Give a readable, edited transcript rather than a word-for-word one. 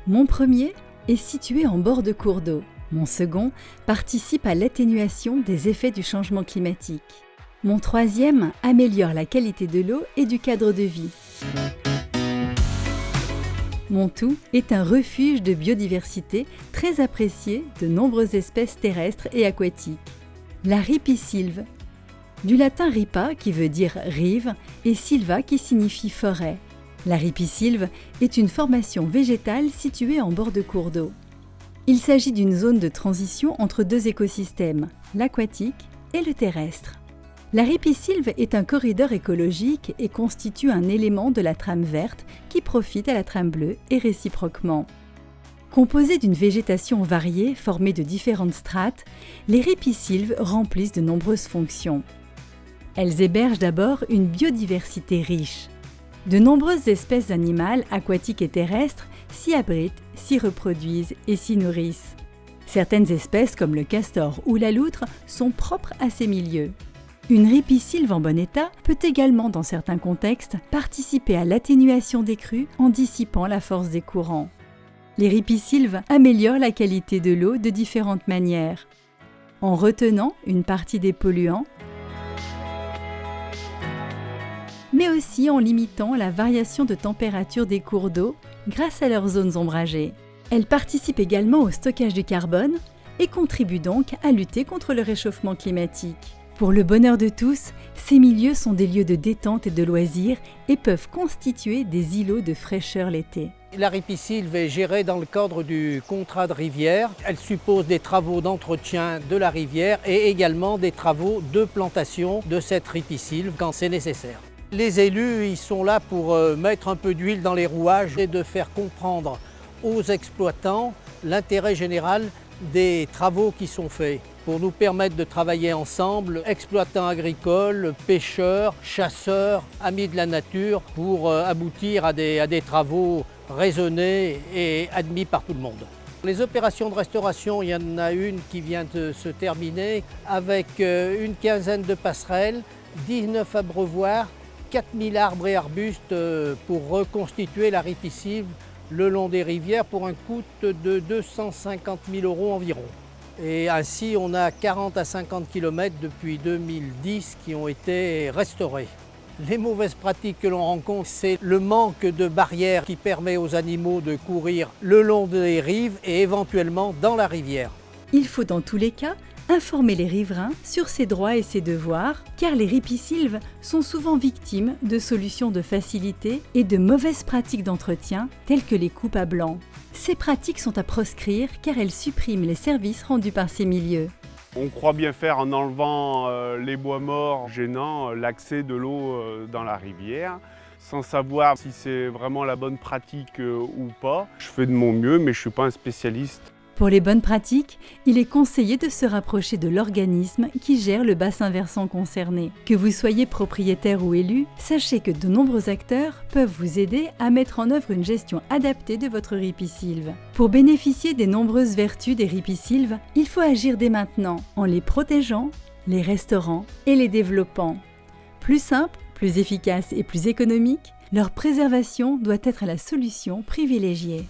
Mon premier est situé en bord de cours d'eau. Mon second participe à l'atténuation des effets du changement climatique. Mon troisième améliore la qualité de l'eau et du cadre de vie. Mon tout est un refuge de biodiversité très apprécié de nombreuses espèces terrestres et aquatiques. La ripisylve, du latin ripa qui veut dire rive et silva qui signifie forêt. La ripisylve est une formation végétale située en bord de cours d'eau. Il s'agit d'une zone de transition entre deux écosystèmes, l'aquatique et le terrestre. La ripisylve est un corridor écologique et constitue un élément de la trame verte qui profite à la trame bleue et réciproquement. Composées d'une végétation variée formée de différentes strates, les ripisylves remplissent de nombreuses fonctions. Elles hébergent d'abord une biodiversité riche. De nombreuses espèces animales, aquatiques et terrestres, s'y abritent, s'y reproduisent et s'y nourrissent. Certaines espèces comme le castor ou la loutre sont propres à ces milieux. Une ripisylve en bon état peut également, dans certains contextes, participer à l'atténuation des crues en dissipant la force des courants. Les ripisylves améliorent la qualité de l'eau de différentes manières. En retenant une partie des polluants, mais aussi en limitant la variation de température des cours d'eau grâce à leurs zones ombragées. Elles participent également au stockage du carbone et contribuent donc à lutter contre le réchauffement climatique. Pour le bonheur de tous, ces milieux sont des lieux de détente et de loisirs et peuvent constituer des îlots de fraîcheur l'été. La ripisylve est gérée dans le cadre du contrat de rivière. Elle suppose des travaux d'entretien de la rivière et également des travaux de plantation de cette ripisylve quand c'est nécessaire. Les élus, ils sont là pour mettre un peu d'huile dans les rouages et de faire comprendre aux exploitants l'intérêt général des travaux qui sont faits pour nous permettre de travailler ensemble, exploitants agricoles, pêcheurs, chasseurs, amis de la nature, pour aboutir à des travaux raisonnés et admis par tout le monde. Les opérations de restauration, il y en a une qui vient de se terminer avec une quinzaine de passerelles, 19 abreuvoirs, 4000 arbres et arbustes pour reconstituer la ripisylve le long des rivières pour un coût de 250 000 € environ. Et ainsi, on a 40 à 50 km depuis 2010 qui ont été restaurés. Les mauvaises pratiques que l'on rencontre, c'est le manque de barrières qui permet aux animaux de courir le long des rives et éventuellement dans la rivière. Il faut dans tous les cas informer les riverains sur ses droits et ses devoirs, car les ripisylves sont souvent victimes de solutions de facilité et de mauvaises pratiques d'entretien, telles que les coupes à blanc. Ces pratiques sont à proscrire car elles suppriment les services rendus par ces milieux. On croit bien faire en enlevant les bois morts gênant l'accès de l'eau dans la rivière, sans savoir si c'est vraiment la bonne pratique ou pas. Je fais de mon mieux, mais je ne suis pas un spécialiste. Pour les bonnes pratiques, il est conseillé de se rapprocher de l'organisme qui gère le bassin versant concerné. Que vous soyez propriétaire ou élu, sachez que de nombreux acteurs peuvent vous aider à mettre en œuvre une gestion adaptée de votre ripisylve. Pour bénéficier des nombreuses vertus des ripisylves, il faut agir dès maintenant, en les protégeant, les restaurant et les développant. Plus simple, plus efficace et plus économique, leur préservation doit être la solution privilégiée.